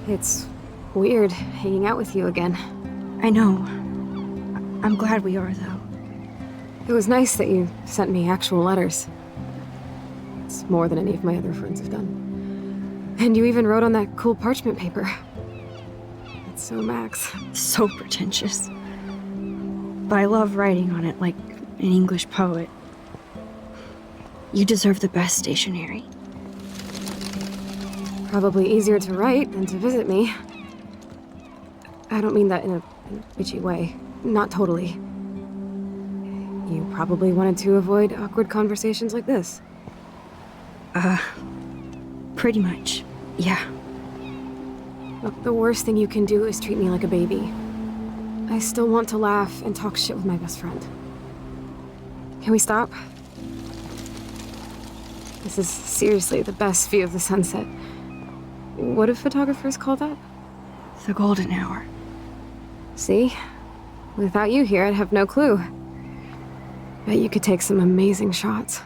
It's weird hanging out with you again. I know. I'm glad we are, though. It was nice that you sent me actual letters. It's more than any of my other friends have done. And you even wrote on that cool parchment paper. It's so Max. So pretentious. But I love writing on it like an English poet. You deserve the best stationery. Probably easier to write than to visit me. I don't mean that in a bitchy way. Not totally. You probably wanted to avoid awkward conversations like this. Pretty much, yeah. Look, the worst thing you can do is treat me like a baby. I still want to laugh and talk shit with my best friend. Can we stop? This is seriously the best view of the sunset. What do photographers call that? The golden hour. See? Without you here, I'd have no clue. Bet you could take some amazing shots.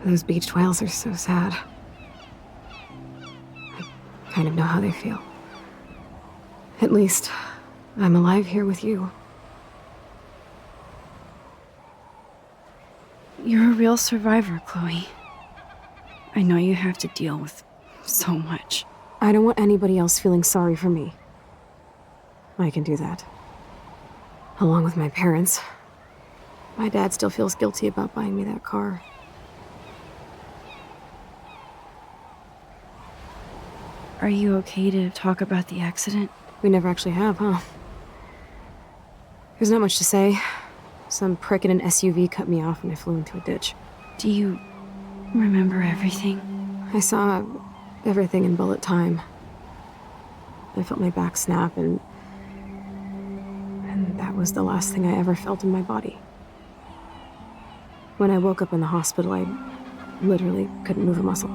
Those beached whales are so sad. I kind of know how they feel. At least, I'm alive here with you. You're a real survivor, Chloe. I know you have to deal with so much. I don't want anybody else feeling sorry for me. I can do that. Along with my parents. My dad still feels guilty about buying me that car. Are you okay to talk about the accident? We never actually have, huh? There's not much to say. Some prick in an SUV cut me off and I flew into a ditch. Do you remember everything? I saw everything in bullet time. I felt my back snap and that was the last thing I ever felt in my body. When I woke up in the hospital, I literally couldn't move a muscle.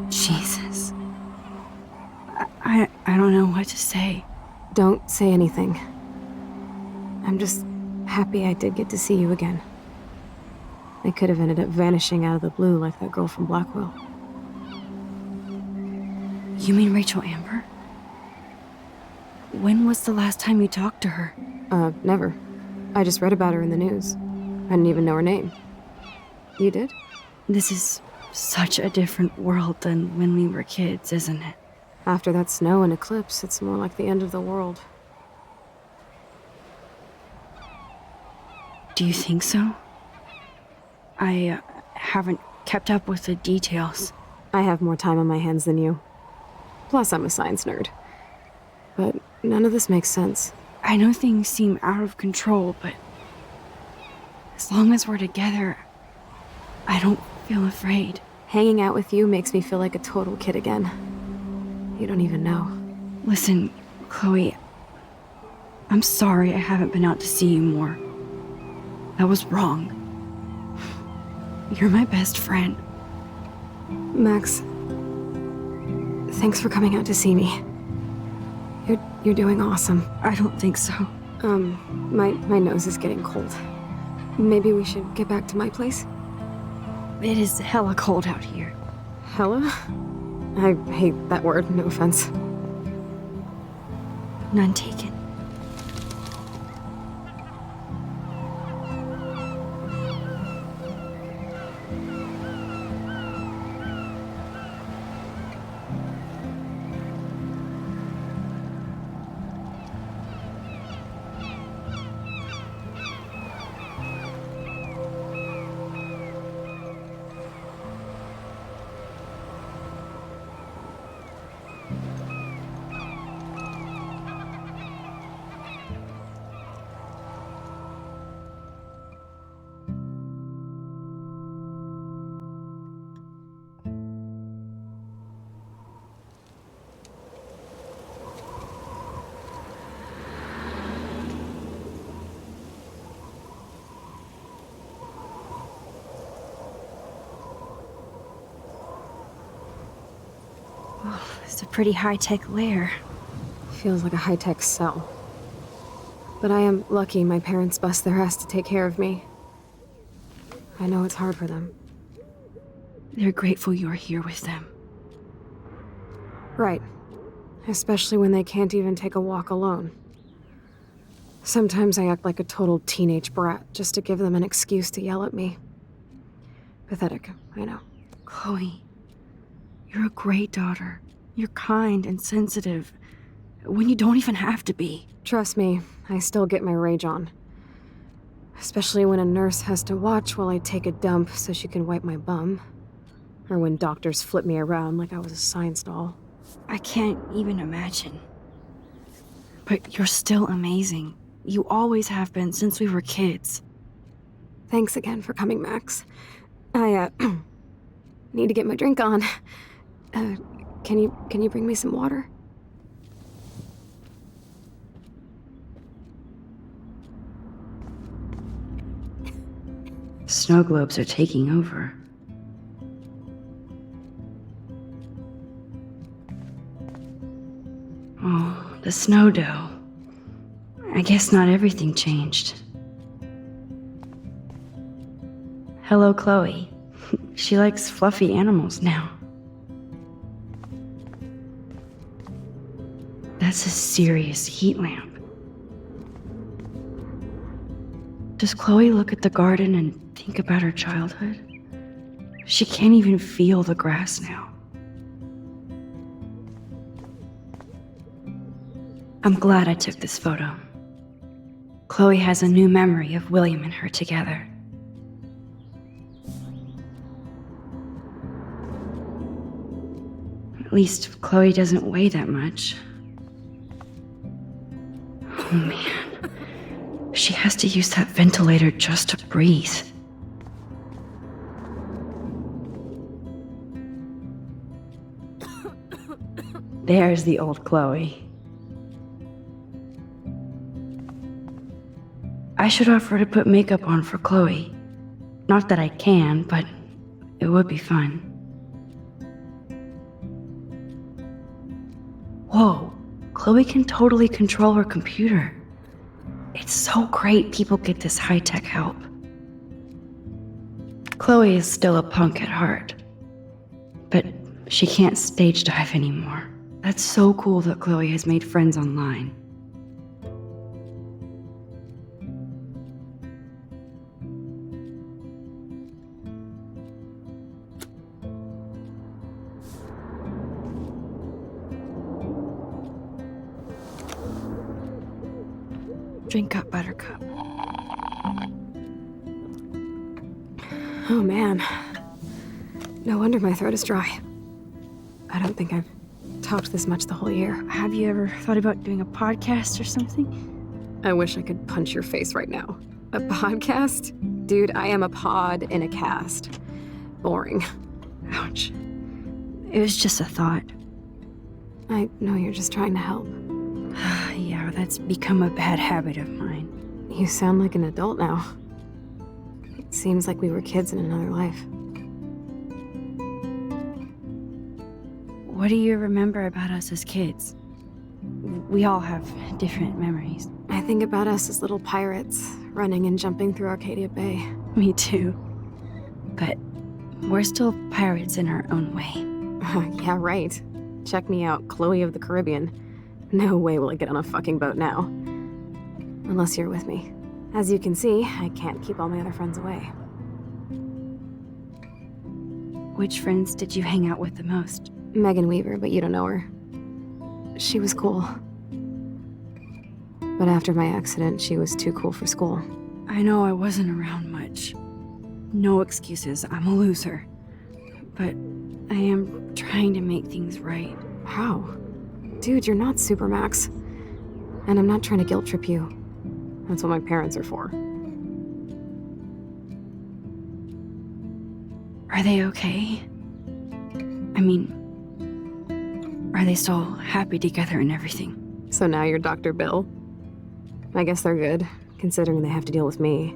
Jesus. I don't know what to say. Don't say anything. I'm just happy I did get to see you again. I could have ended up vanishing out of the blue like that girl from Blackwell. You mean Rachel Amber? When was the last time you talked to her? Never. I just read about her in the news. I didn't even know her name. You did? This is such a different world than when we were kids, isn't it? After that snow and eclipse, it's more like the end of the world. Do you think so? I haven't kept up with the details. I have more time on my hands than you. Plus, I'm a science nerd. But none of this makes sense. I know things seem out of control, but as long as we're together, I don't feel afraid. Hanging out with you makes me feel like a total kid again. You don't even know. Listen, Chloe, I'm sorry I haven't been out to see you more. That was wrong. You're my best friend. Max, thanks for coming out to see me. You're doing awesome. I don't think so. My nose is getting cold. Maybe we should get back to my place? It is hella cold out here. Hella? I hate that word, no offense. None taken. It's a pretty high-tech lair. Feels like a high-tech cell. But I am lucky my parents bust their ass to take care of me. I know it's hard for them. They're grateful you're here with them. Right. especially when they can't even take a walk alone. Sometimes I act like a total teenage brat just to give them an excuse to yell at me. Pathetic, I know. Chloe, you're a great daughter. You're kind and sensitive when you don't even have to be. Trust me, I still get my rage on. Especially when a nurse has to watch while I take a dump so she can wipe my bum. Or when doctors flip me around like I was a science doll. I can't even imagine. But you're still amazing. You always have been since we were kids. Thanks again for coming, Max. I, need to get my drink on. Can you bring me some water? Snow globes are taking over. Oh, the snow dough. I guess not everything changed. Hello, Chloe. She likes fluffy animals now. That's a serious heat lamp. Does Chloe look at the garden and think about her childhood? She can't even feel the grass now. I'm glad I took this photo. Chloe has a new memory of William and her together. At least Chloe doesn't weigh that much. Oh man, she has to use that ventilator just to breathe. There's the old Chloe. I should offer to put makeup on for Chloe. Not that I can, but it would be fun. Whoa, Chloe can totally control her computer. It's so great people get this high-tech help. Chloe is still a punk at heart, but she can't stage dive anymore. That's so cool that Chloe has made friends online. Drink up, Buttercup. Oh man. No wonder my throat is dry. I don't think I've talked this much the whole year. Have you ever thought about doing a podcast or something? I wish I could punch your face right now. A podcast? Dude, I am a pod in a cast. Boring. Ouch. It was just a thought. I know you're just trying to help. Yeah, that's become a bad habit of mine. You sound like an adult now. It seems like we were kids in another life. What do you remember about us as kids? We all have different memories. I think about us as little pirates, running and jumping through Arcadia Bay. Me too. But we're still pirates in our own way. Yeah, right. Check me out, Chloe of the Caribbean. No way will I get on a fucking boat now. Unless you're with me. As you can see, I can't keep all my other friends away. Which friends did you hang out with the most? Megan Weaver, but you don't know her. She was cool. But after my accident, she was too cool for school. I know I wasn't around much. No excuses, I'm a loser. But I am trying to make things right. How? Dude, you're not Supermax. And I'm not trying to guilt trip you. That's what my parents are for. Are they okay? I mean, are they still happy together and everything? So now you're Dr. Bill? I guess they're good, considering they have to deal with me.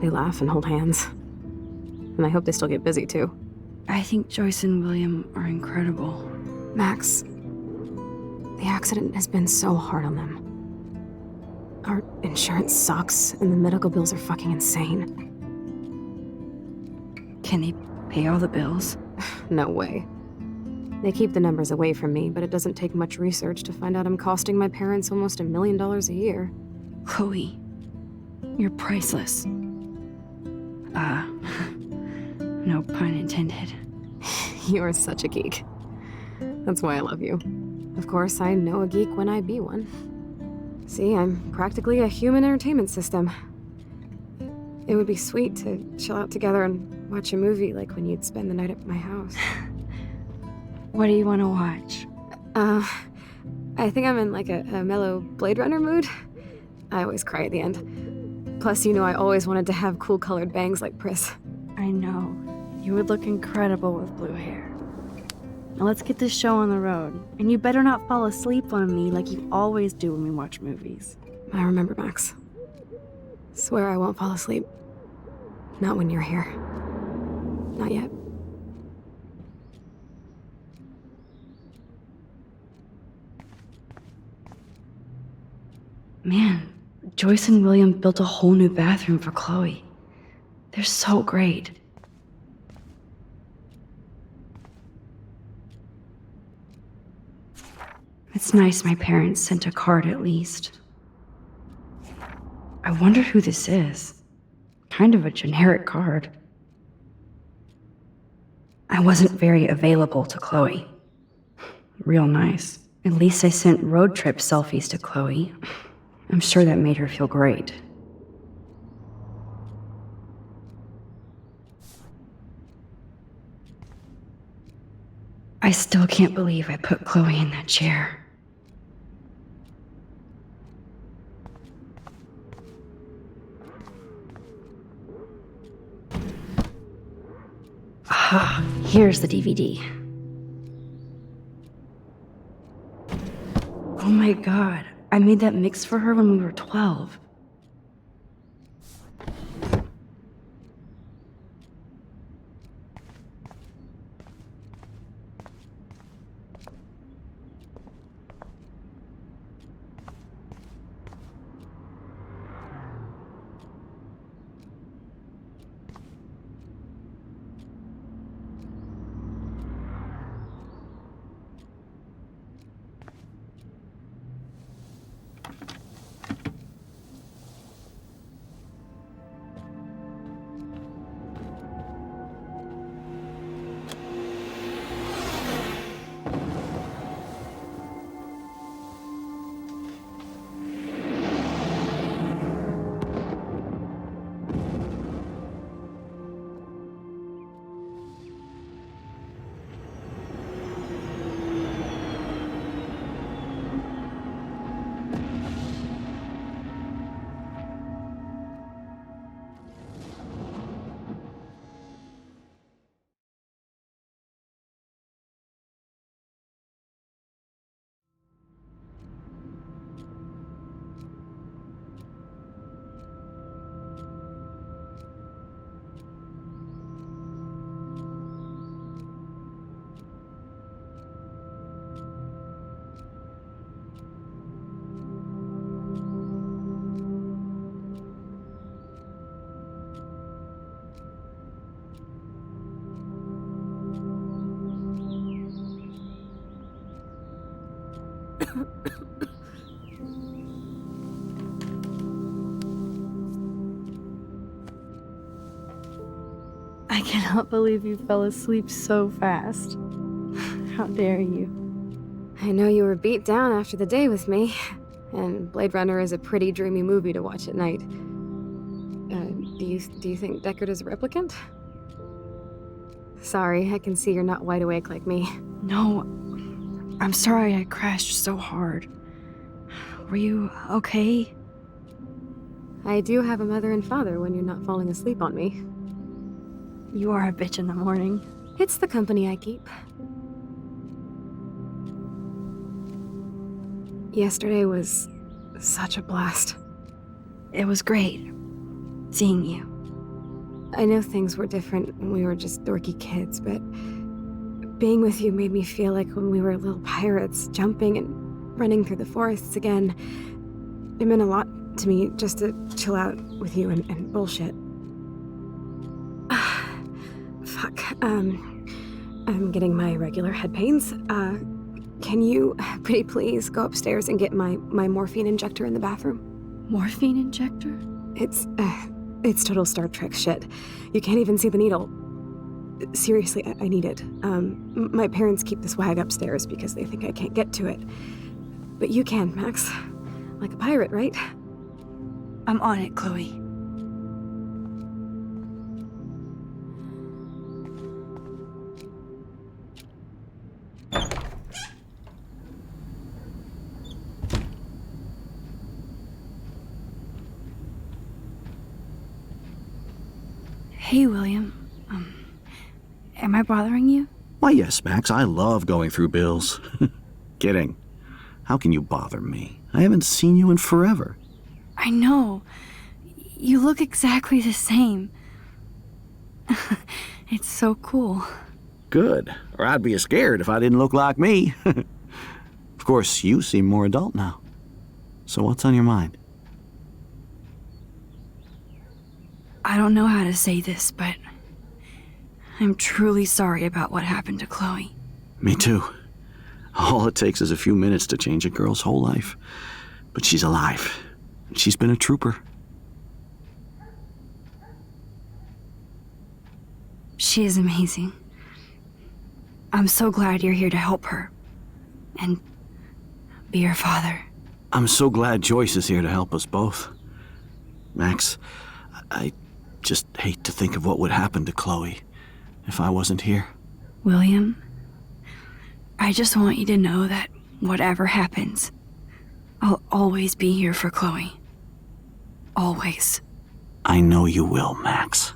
They laugh and hold hands. And I hope they still get busy, too. I think Joyce and William are incredible. Max, the accident has been so hard on them. Our insurance sucks, and the medical bills are fucking insane. Can they pay all the bills? No way. They keep the numbers away from me, but it doesn't take much research to find out I'm costing my parents almost $1 million a year. Chloe, you're priceless. No pun intended. You're such a geek. That's why I love you. Of course, I know a geek when I be one. See, I'm practically a human entertainment system. It would be sweet to chill out together and watch a movie like when you'd spend the night at my house. What do you want to watch? I think I'm in like a mellow Blade Runner mood. I always cry at the end. Plus, you know I always wanted to have cool colored bangs like Pris. I know. You would look incredible with blue hair. Now let's get this show on the road. And you better not fall asleep on me like you always do when we watch movies. I remember, Max. Swear I won't fall asleep. Not when you're here. Not yet. Man, Joyce and William built a whole new bathroom for Chloe. They're so great. It's nice my parents sent a card at least. I wonder who this is. Kind of a generic card. I wasn't very available to Chloe. Real nice. At least I sent road trip selfies to Chloe. I'm sure that made her feel great. I still can't believe I put Chloe in that chair. Ah, here's the DVD. Oh my god, I made that mix for her when we were 12. I cannot believe you fell asleep so fast. How dare you? I know you were beat down after the day with me, and Blade Runner is a pretty dreamy movie to watch at night. Do you think Deckard is a replicant? Sorry, I can see you're not wide awake like me. No, I'm sorry I crashed so hard. Were you okay? I do have a mother and father when you're not falling asleep on me. You are a bitch in the morning. It's the company I keep. Yesterday was such a blast. It was great seeing you. I know things were different when we were just dorky kids, but being with you made me feel like when we were little pirates, jumping and running through the forests again. It meant a lot to me just to chill out with you and bullshit. Fuck. I'm getting my regular head pains. Can you, pretty please, go upstairs and get my morphine injector in the bathroom? Morphine injector? It's total Star Trek shit. You can't even see the needle. Seriously, I need it. My parents keep the swag upstairs because they think I can't get to it. But you can, Max. Like a pirate, right? I'm on it, Chloe. Hey, William. Am I bothering you? Why, yes, Max. I love going through bills. Kidding. How can you bother me? I haven't seen you in forever. I know. You look exactly the same. It's so cool. Good. Or I'd be scared if I didn't look like me. Of course, you seem more adult now. So what's on your mind? I don't know how to say this, but I'm truly sorry about what happened to Chloe. Me too. All it takes is a few minutes to change a girl's whole life. But she's alive. She's been a trooper. She is amazing. I'm so glad you're here to help her. And be her father. I'm so glad Joyce is here to help us both. Max, I just hate to think of what would happen to Chloe if I wasn't here. William, I just want you to know that whatever happens, I'll always be here for Chloe. Always. I know you will, Max.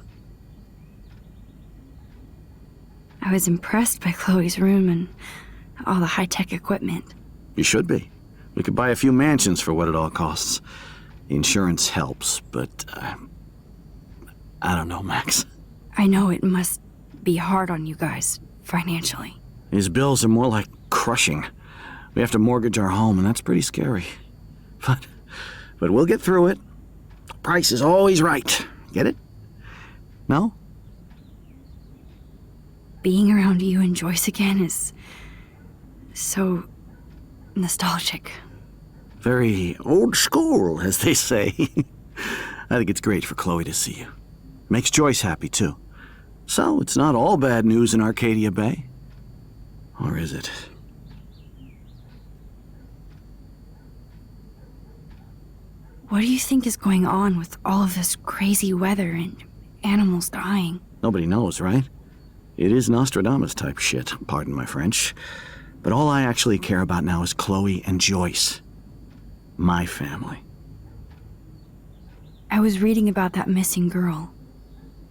I was impressed by Chloe's room and all the high-tech equipment. You should be. We could buy a few mansions for what it all costs. The insurance helps, but I don't know, Max. I know it must be hard on you guys, financially. These bills are more like crushing. We have to mortgage our home, and that's pretty scary. But we'll get through it. The price is always right. Get it? No? Being around you and Joyce again is so nostalgic. Very old school, as they say. I think it's great for Chloe to see you. Makes Joyce happy, too. So, it's not all bad news in Arcadia Bay. Or is it? What do you think is going on with all of this crazy weather and animals dying? Nobody knows, right? It is Nostradamus-type shit, pardon my French. But all I actually care about now is Chloe and Joyce. My family. I was reading about that missing girl,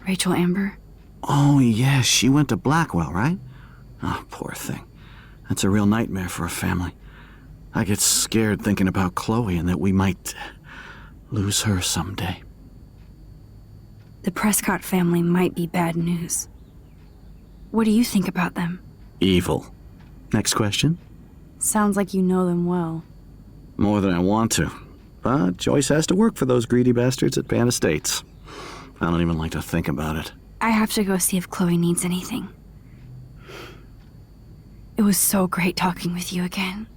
Rachel Amber. Oh, yes, she went to Blackwell, right? Oh, poor thing. That's a real nightmare for a family. I get scared thinking about Chloe and that we might lose her someday. The Prescott family might be bad news. What do you think about them? Evil. Next question? Sounds like you know them well. More than I want to. But Joyce has to work for those greedy bastards at Pan Estates. I don't even like to think about it. I have to go see if Chloe needs anything. It was so great talking with you again.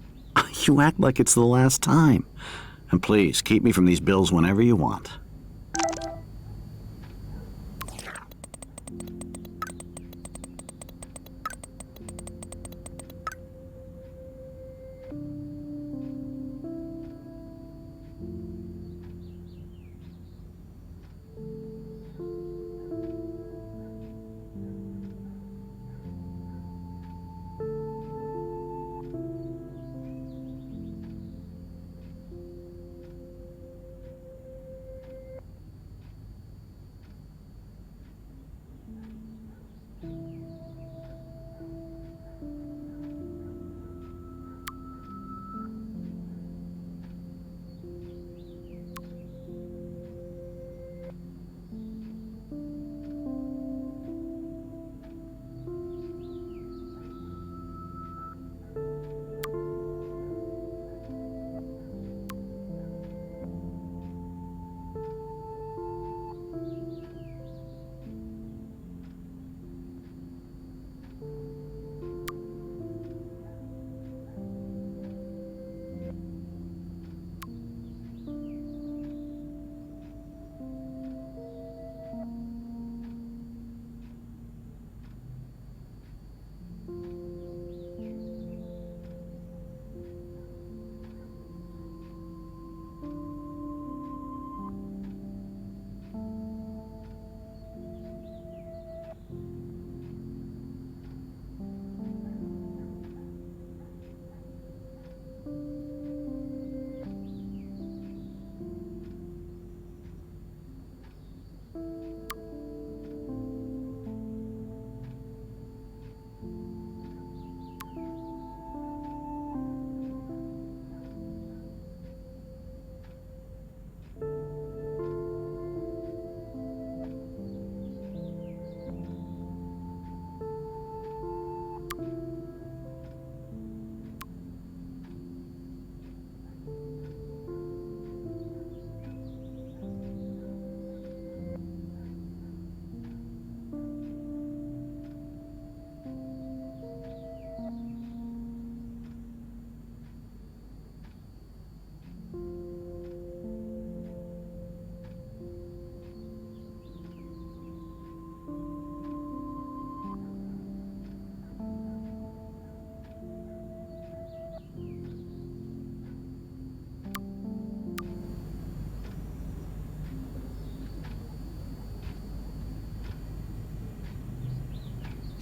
You act like it's the last time. And please, keep me from these bills whenever you want.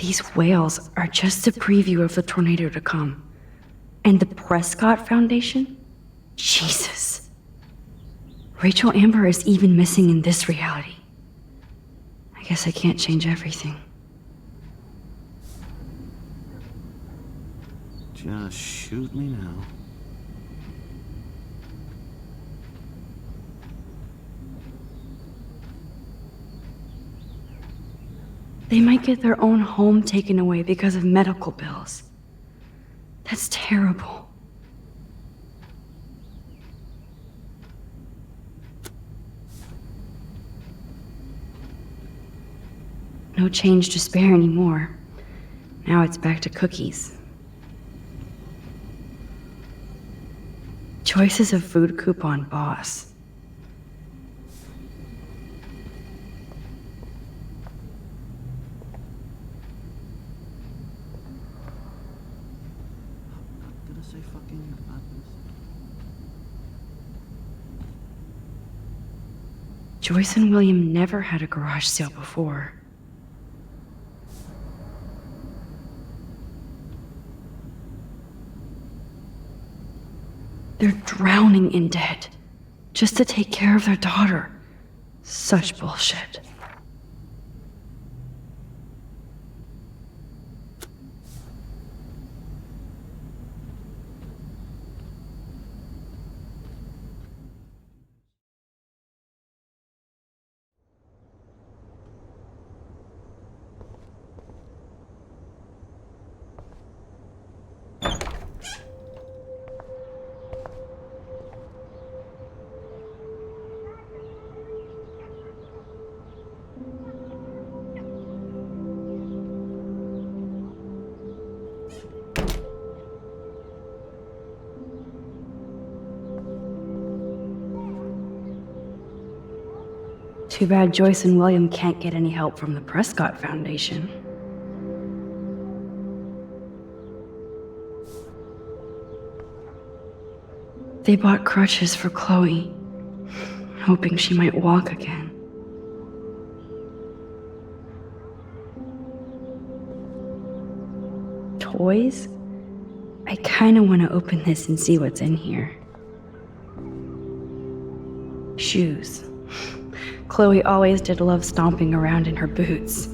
these whales are just a preview of the tornado to come. And the Prescott Foundation? Jesus. Rachel Amber is even missing in this reality. I guess I can't change everything. Just shoot me now. They might get their own home taken away because of medical bills. That's terrible. No change to spare anymore. Now it's back to cookies. Choices of food coupon boss. Did I say fucking about this? Joyce and William never had a garage sale before. They're drowning in debt just to take care of their daughter. Such bullshit. Too bad Joyce and William can't get any help from the Prescott Foundation. They bought crutches for Chloe, hoping she might walk again. Toys? I kinda wanna open this and see what's in here. Shoes. Chloe always did love stomping around in her boots.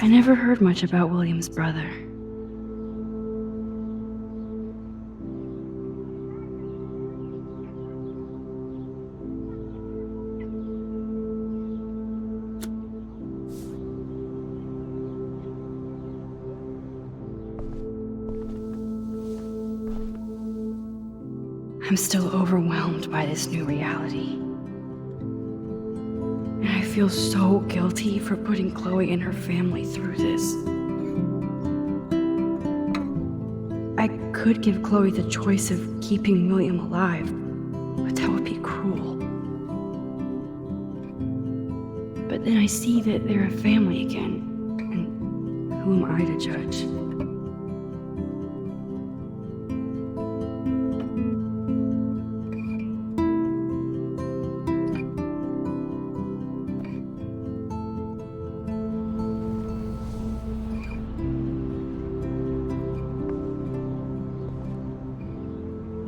I never heard much about William's brother. I'm still overwhelmed by this new reality. And I feel so guilty for putting Chloe and her family through this. I could give Chloe the choice of keeping William alive, but that would be cruel. But then I see that they're a family again, and who am I to judge?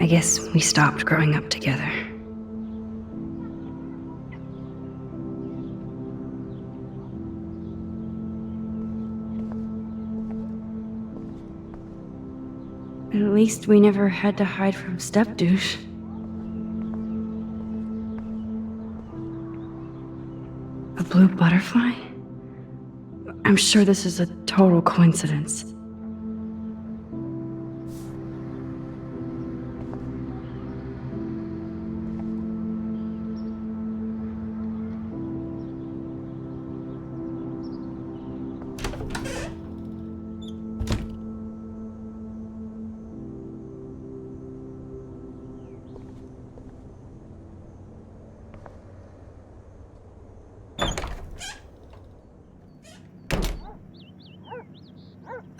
I guess we stopped growing up together. At least we never had to hide from step-douche. A blue butterfly? I'm sure this is a total coincidence.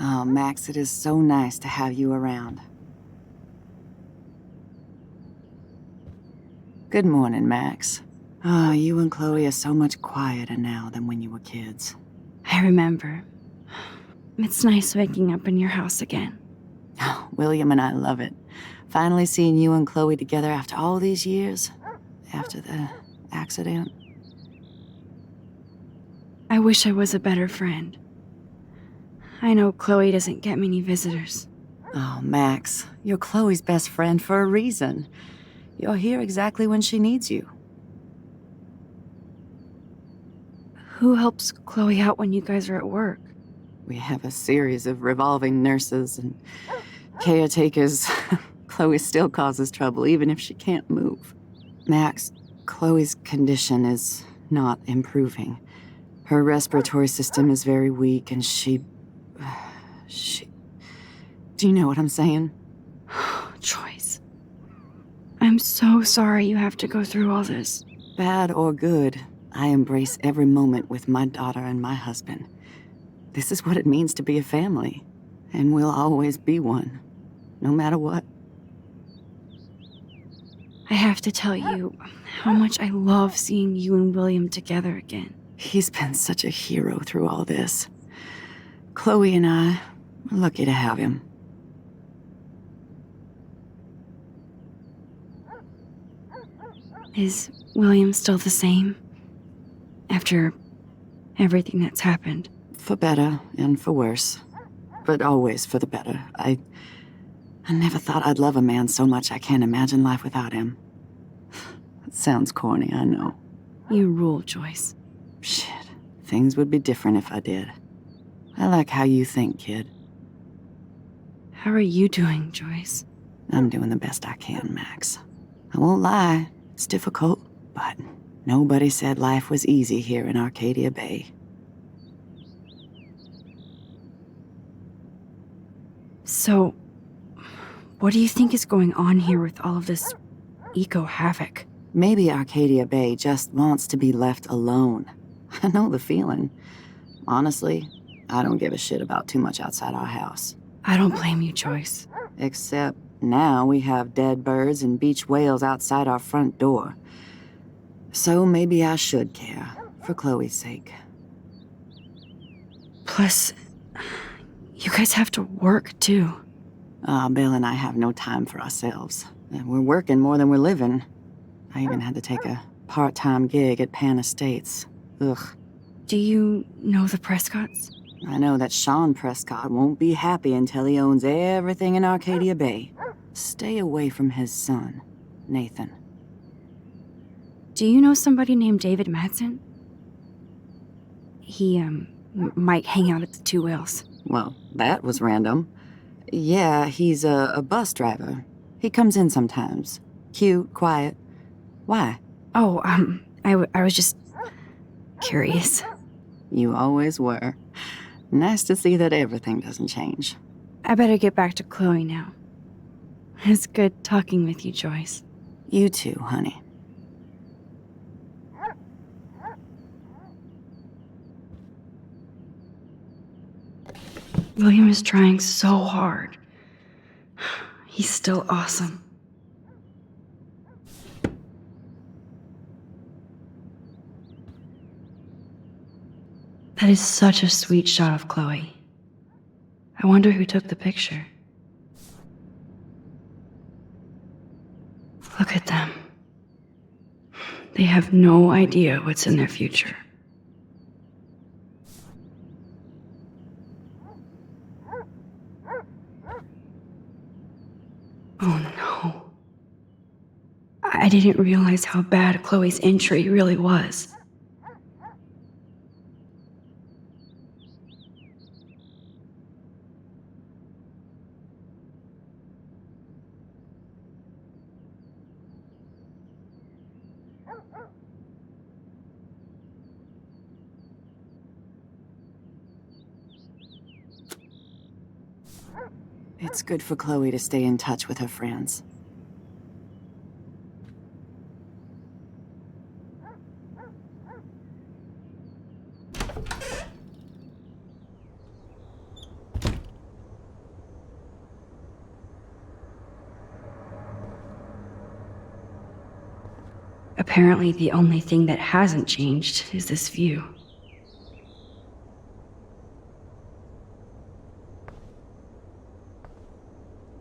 Oh, Max, it is so nice to have you around. Good morning, Max. Ah, you and Chloe are so much quieter now than when you were kids. I remember. It's nice waking up in your house again. Oh, William and I love it. Finally seeing you and Chloe together after all these years. After the accident. I wish I was a better friend. I know Chloe doesn't get many visitors. Oh, Max, you're Chloe's best friend for a reason. You're here exactly when she needs you. Who helps Chloe out when you guys are at work? We have a series of revolving nurses and caretakers. Chloe still causes trouble even if she can't move. Max, Chloe's condition is not improving. Her respiratory system is very weak and she... Do you know what I'm saying? Joyce. I'm so sorry you have to go through all this. Bad or good, I embrace every moment with my daughter and my husband. This is what it means to be a family, and we'll always be one, no matter what. I have to tell you how much I love seeing you and William together again. He's been such a hero through all this. Chloe and I are lucky to have him. Is William still the same? After everything that's happened? For better and for worse. But always for the better. I never thought I'd love a man so much I can't imagine life without him. It sounds corny, I know. You rule, Joyce. Shit. Things would be different if I did. I like how you think, kid. How are you doing, Joyce? I'm doing the best I can, Max. I won't lie. It's difficult, but nobody said life was easy here in Arcadia Bay. So, what do you think is going on here with all of this eco-havoc? Maybe Arcadia Bay just wants to be left alone. I know the feeling. Honestly, I don't give a shit about too much outside our house. I don't blame you, Joyce. Except now we have dead birds and beach whales outside our front door. So maybe I should care, for Chloe's sake. Plus, you guys have to work, too. Bill and I have no time for ourselves. We're working more than we're living. I even had to take a part-time gig at Pan Estates. Ugh. Do you know the Prescotts? I know that Sean Prescott won't be happy until he owns everything in Arcadia Bay. Stay away from his son, Nathan. Do you know somebody named David Madsen? He, might hang out at the Two Whales. Well, that was random. Yeah, he's a bus driver. He comes in sometimes. Cute, quiet. Why? Oh, I was just curious. You always were. Nice to see that everything doesn't change. I better get back to Chloe now. It's good talking with you, Joyce. You too, honey. William is trying so hard. He's still awesome. That is such a sweet shot of Chloe. I wonder who took the picture. Look at them. They have no idea what's in their future. Oh no. I didn't realize how bad Chloe's injury really was. It's good for Chloe to stay in touch with her friends. Apparently, the only thing that hasn't changed is this view.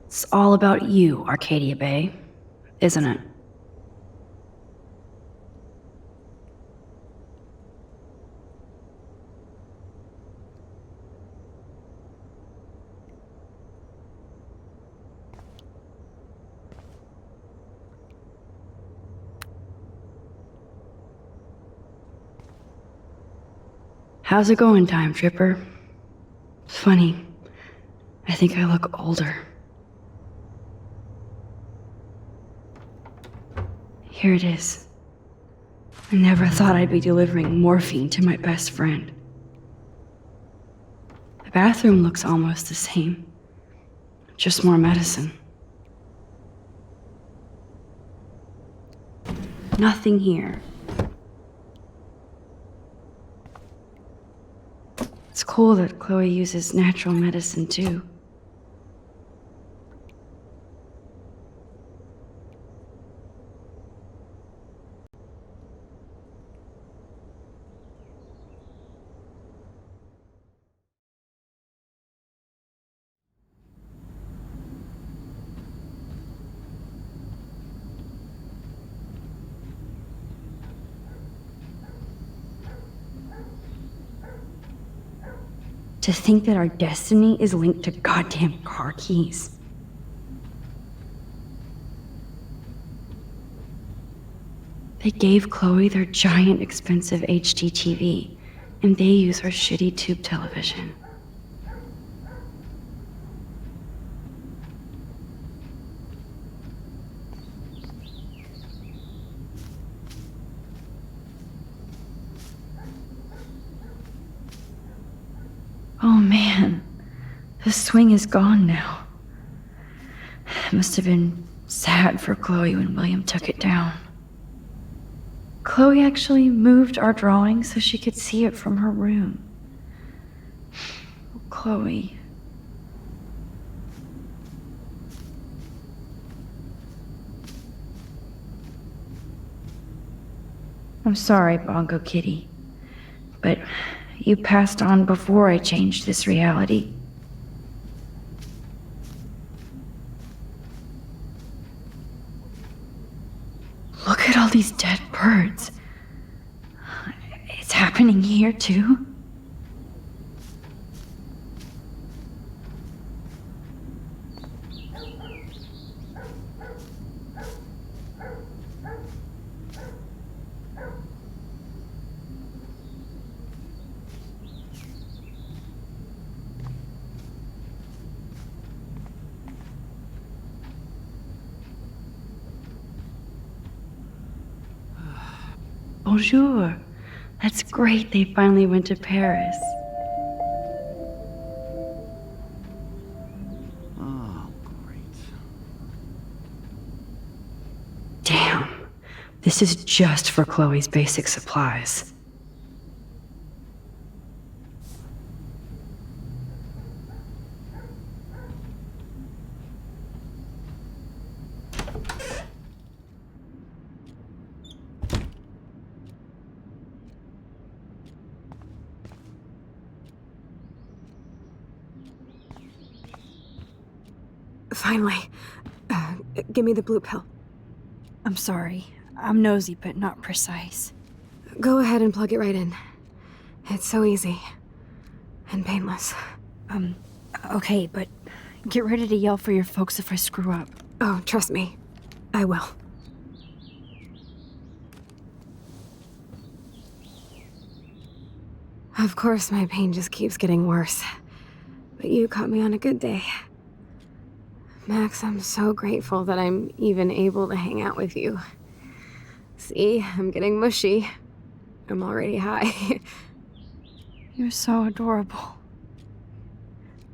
It's all about you, Arcadia Bay, isn't it? How's it going, Time Tripper? It's funny. I think I look older. Here it is. I never thought I'd be delivering morphine to my best friend. The bathroom looks almost the same. Just more medicine. Nothing here. It's cool that Chloe uses natural medicine too. To think that our destiny is linked to goddamn car keys. They gave Chloe their giant expensive HD TV, and they use her shitty tube television. Oh man, the swing is gone now. It must have been sad for Chloe when William took it down. Chloe actually moved our drawing so she could see it from her room. Oh, Chloe. I'm sorry, Bongo Kitty, but you passed on before I changed this reality. Look at all these dead birds. It's happening here too. Bonjour. That's great they finally went to Paris. Oh, great. Damn. This is just for Chloe's basic supplies. Finally. Give me the blue pill. I'm sorry. I'm nosy, but not precise. Go ahead and plug it right in. It's so easy. And painless. Okay, but get ready to yell for your folks if I screw up. Oh, trust me. I will. Of course, my pain just keeps getting worse. But you caught me on a good day. Max, I'm so grateful that I'm even able to hang out with you. See, I'm getting mushy. I'm already high. You're so adorable.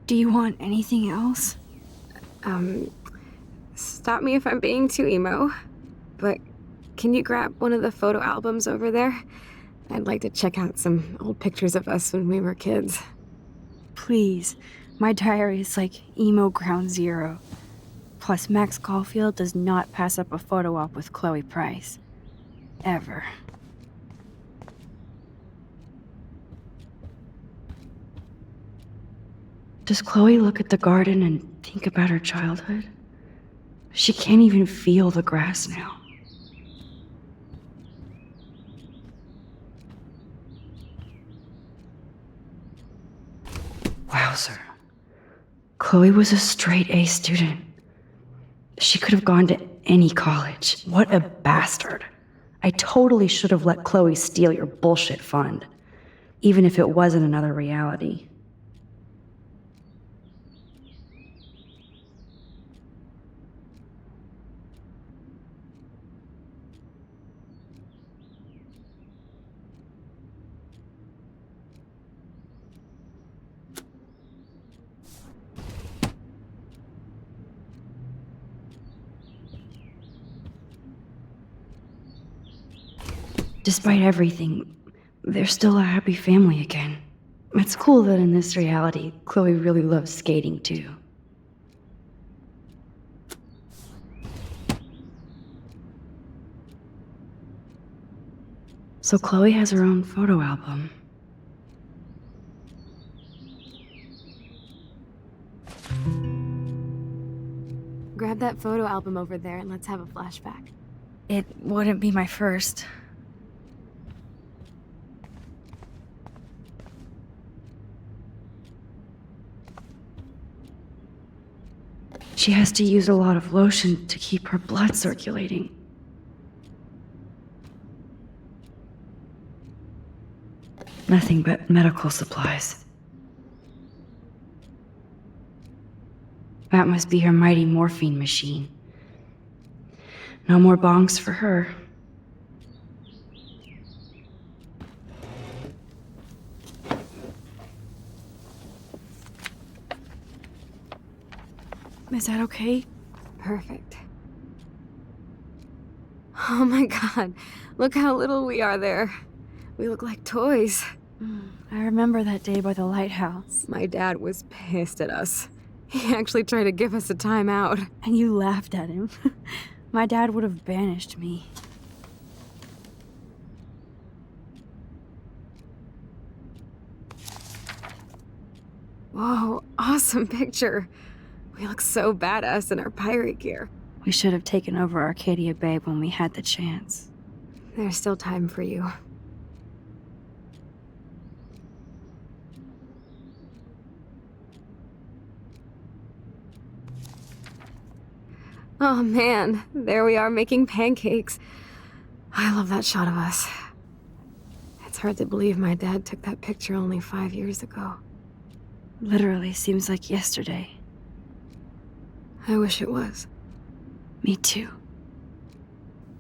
Do you want anything else? Stop me if I'm being too emo, but can you grab one of the photo albums over there? I'd like to check out some old pictures of us when we were kids. Please. My diary is like emo ground zero. Plus, Max Caulfield does not pass up a photo op with Chloe Price. Ever. Does Chloe look at the garden and think about her childhood? She can't even feel the grass now. Wowzer. Chloe was a straight A student. She could have gone to any college. What a bastard. I totally should have let Chloe steal your bullshit fund, even if it wasn't another reality. Despite everything, they're still a happy family again. It's cool that in this reality, Chloe really loves skating too. So Chloe has her own photo album. Grab that photo album over there and let's have a flashback. It wouldn't be my first. She has to use a lot of lotion to keep her blood circulating. Nothing but medical supplies. That must be her mighty morphine machine. No more bongs for her. Is that okay? Perfect. Oh my god, look how little we are there. We look like toys. I remember that day by the lighthouse. My dad was pissed at us. He actually tried to give us a timeout. And you laughed at him. My dad would have banished me. Whoa, awesome picture. We look so badass in our pirate gear. We should have taken over Arcadia Bay when we had the chance. There's still time for you. Oh man, there we are making pancakes. I love that shot of us. It's hard to believe my dad took that picture only 5 years ago. Literally seems like yesterday. I wish it was. Me too.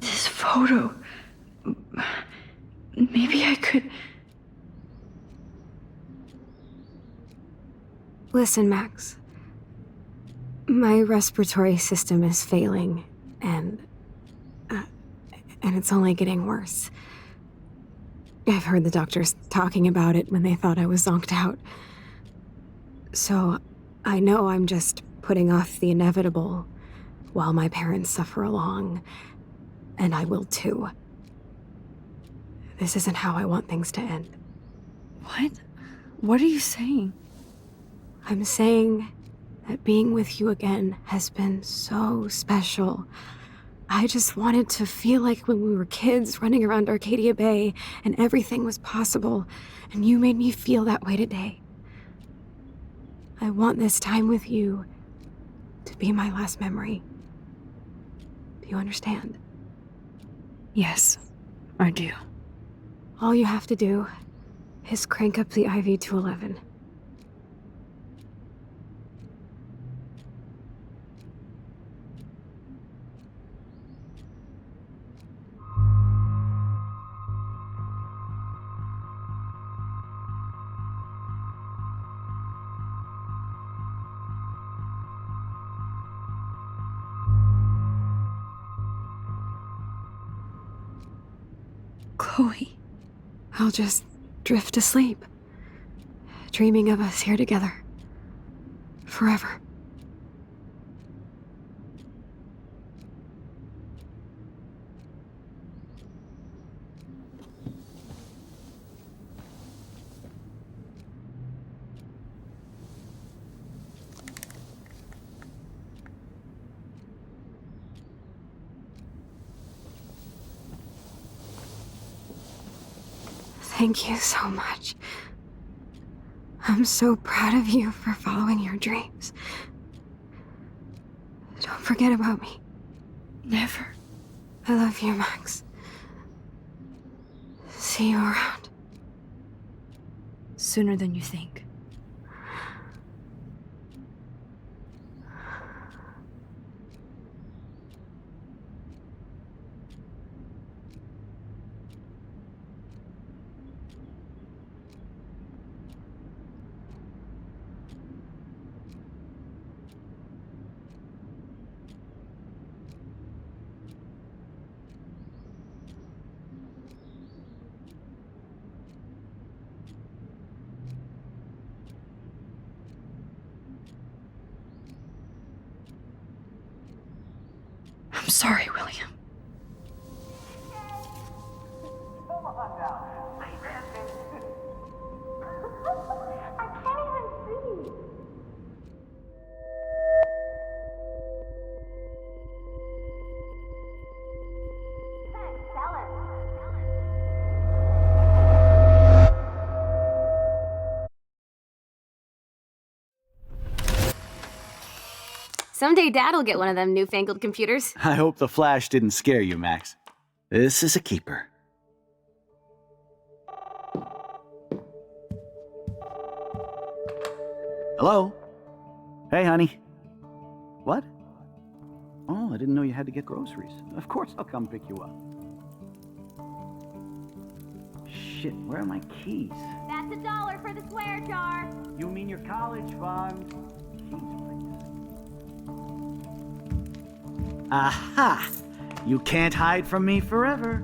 This photo... Maybe I could... Listen, Max. My respiratory system is failing, and it's only getting worse. I've heard the doctors talking about it when they thought I was zonked out. So, I know I'm just putting off the inevitable while my parents suffer along, and I will too. This isn't how I want things to end. What? What are you saying? I'm saying that being with you again has been so special. I just wanted to feel like when we were kids running around Arcadia Bay and everything was possible, and you made me feel that way today. I want this time with you to be my last memory. Do you understand? Yes, I do. All you have to do is crank up the IV to 11. Chloe. I'll just drift to sleep, dreaming of us here together. Forever. Thank you so much. I'm so proud of you for following your dreams. Don't forget about me. Never. I love you, Max. See you around. Sooner than you think. I'm sorry, William. Someday Dad'll get one of them newfangled computers. I hope the flash didn't scare you, Max. This is a keeper. Hello? Hey, honey. What? Oh, I didn't know you had to get groceries. Of course I'll come pick you up. Shit, where are my keys? That's $1 for the swear jar. You mean your college fund? Keys, please. Aha! You can't hide from me forever.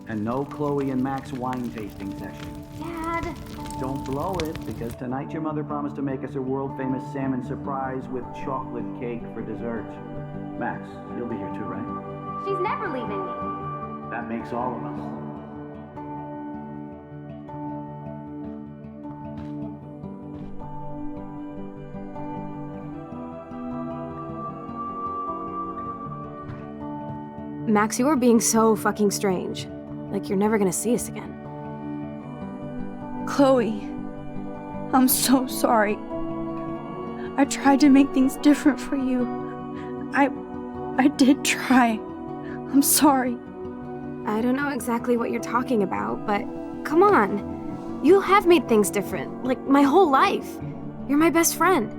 And no Chloe and Max wine tasting session. Dad. Don't blow it, because tonight your mother promised to make us a world-famous salmon surprise with chocolate cake for dessert. Max, you'll be here too, right? She's never leaving me. That makes all of us. Max, you are being so fucking strange. Like you're never gonna see us again. Chloe, I'm so sorry. I tried to make things different for you. I did try. I'm sorry. I don't know exactly what you're talking about, but come on. You have made things different, like my whole life. You're my best friend.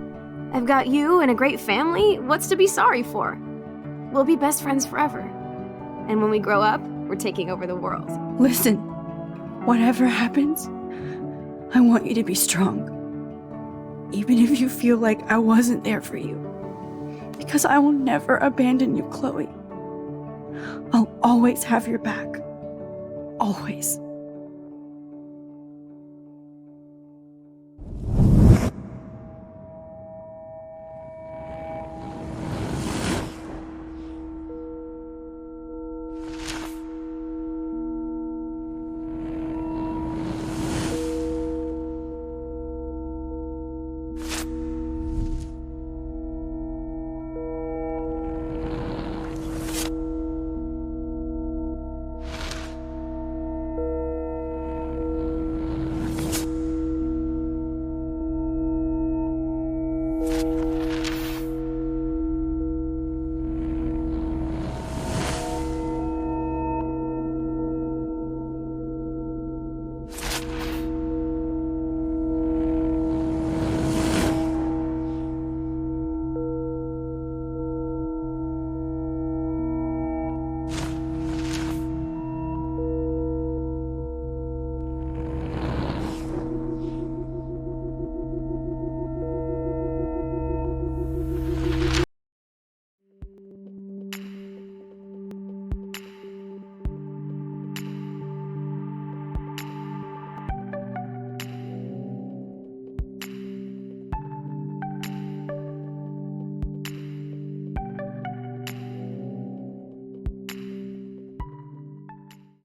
I've got you and a great family. What's to be sorry for? We'll be best friends forever. And when we grow up, we're taking over the world. Listen, whatever happens, I want you to be strong. Even if you feel like I wasn't there for you. Because I will never abandon you, Chloe. I'll always have your back. Always.